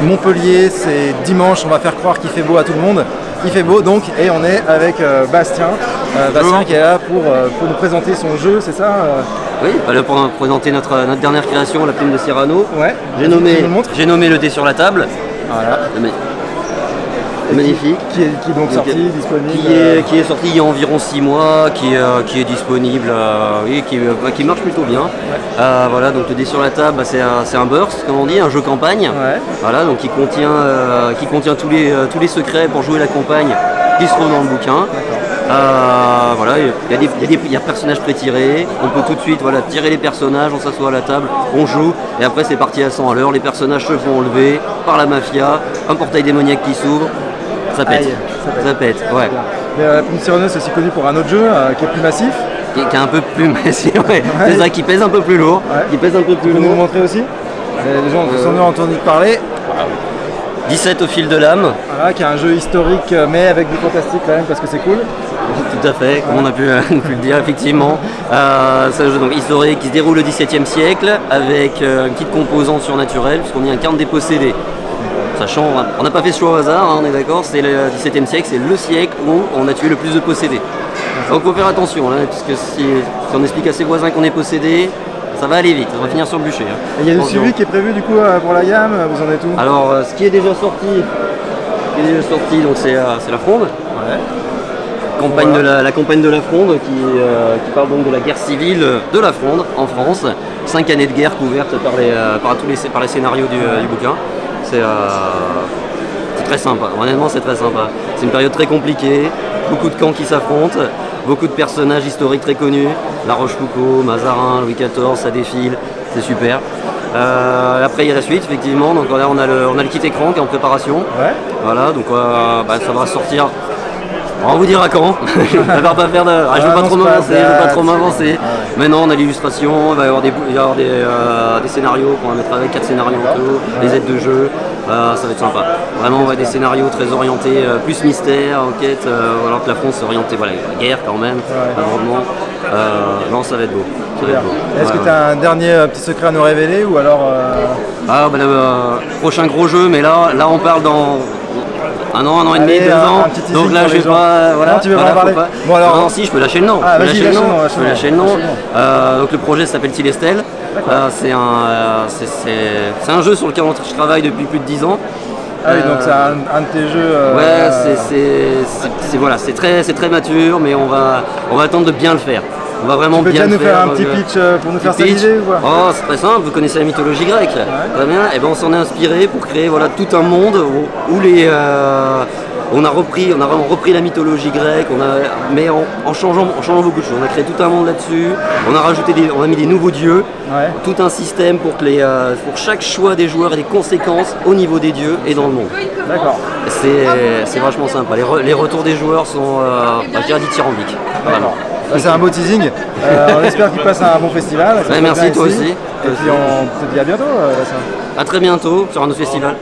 Montpellier, c'est dimanche, on va faire croire qu'il fait beau à tout le monde. Il fait beau donc, et on est avec Bastien. Bastien qui est là pour nous présenter son jeu, c'est ça Oui, pour présenter notre dernière création, la plume de Cyrano. Ouais. J'ai nommé le dé sur la table. Voilà. Magnifique. Qui est donc sorti, disponible qui est sorti il y a environ 6 mois, qui est disponible, oui, qui marche plutôt bien. Ouais. Voilà, donc le dé sur la table, c'est un burst, comme on dit, un jeu campagne. Ouais. Voilà, donc qui contient tous les secrets pour jouer la campagne qui se trouvent dans le bouquin. Voilà, il y a personnages pré-tirés, on peut tout de suite tirer les personnages, on s'assoit à la table, on joue, et après c'est parti à 100 à l'heure, les personnages se font enlever par la mafia, un portail démoniaque qui s'ouvre, ça pète. Ça pète, ouais. La plume de Cyrano, c'est aussi connu pour un autre jeu qui est plus massif. Qui est un peu plus massif, ouais. C'est ça, qui pèse un peu plus lourd. Ouais. Qui pèse un peu plus lourd. Vous nous montrer aussi les gens sont entendu parler. 17 au fil de l'âme. Voilà, qui est un jeu historique mais avec du fantastique quand même parce que c'est cool. Tout à fait, comme on a pu le dire effectivement. C'est un jeu donc historique qui se déroule au XVIIe siècle avec une petite composante surnaturelle puisqu'on y incarne des possédés. Sachant, on n'a pas fait ce choix au hasard, hein, on est d'accord, c'est le XVIIe siècle, c'est le siècle où on a tué le plus de possédés. Donc il faut faire attention, là, puisque si on explique à ses voisins qu'on est possédé, ça va aller vite, on va finir sur le bûcher. Hein. Et il y a du suivi qui est prévu du coup pour la gamme, vous en êtes où? Alors ce qui est déjà sorti, donc c'est la Fronde. Ouais. La campagne de la Fronde qui parle donc de la guerre civile de la Fronde en France. 5 années de guerre couvertes par les scénarios du bouquin. C'est très sympa, honnêtement c'est très sympa. C'est une période très compliquée, beaucoup de camps qui s'affrontent, beaucoup de personnages historiques très connus. La Rochefoucauld, Mazarin, Louis XIV, ça défile, c'est super. Après il y a la suite effectivement, donc là on a le kit écran qui est en préparation. Ouais. Voilà, donc ça va sortir. On va vous dire à quand. Je ne veux pas trop m'avancer. Maintenant on a l'illustration, il va y avoir des scénarios qu'on va mettre avec 4 scénarios en tout, des aides de jeu, ça va être sympa. Vraiment des scénarios très orientés, plus mystère, enquête, alors que la France s'orientait la guerre quand même, malheureusement. Non, ça va être beau. Est-ce que tu as un dernier petit secret à nous révéler ou alors prochain gros jeu, mais là on parle dans un an et demi, 2 ans. Donc là, je vais pas. Voilà, tu veux pas en parler. Bon, alors, non, si, je peux lâcher le nom. Je peux lâcher le nom. Donc le projet s'appelle Célestel. C'est un jeu sur lequel je travaille depuis plus de 10 ans. Ah oui, donc c'est un de tes jeux. Ouais, c'est très mature, mais on va attendre de bien le faire. On va vraiment bien nous faire un petit pitch pour nous faire cette idée ou quoi? Oh, c'est très simple, vous connaissez la mythologie grecque. Ouais. Très bien, et ben on s'en est inspiré pour créer tout un monde où on a vraiment repris la mythologie grecque, mais en changeant beaucoup de choses. On a créé tout un monde là-dessus, on a mis des nouveaux dieux, tout un système pour chaque choix des joueurs et des conséquences au niveau des dieux et dans le monde. D'accord. C'est vachement sympa. Les retours des joueurs sont, je dirais, dithyrambiques. Vraiment. C'est un beau teasing. On espère qu'il passe un bon festival. Merci, toi aussi. Et puis on te dit à bientôt. À très bientôt sur un autre festival.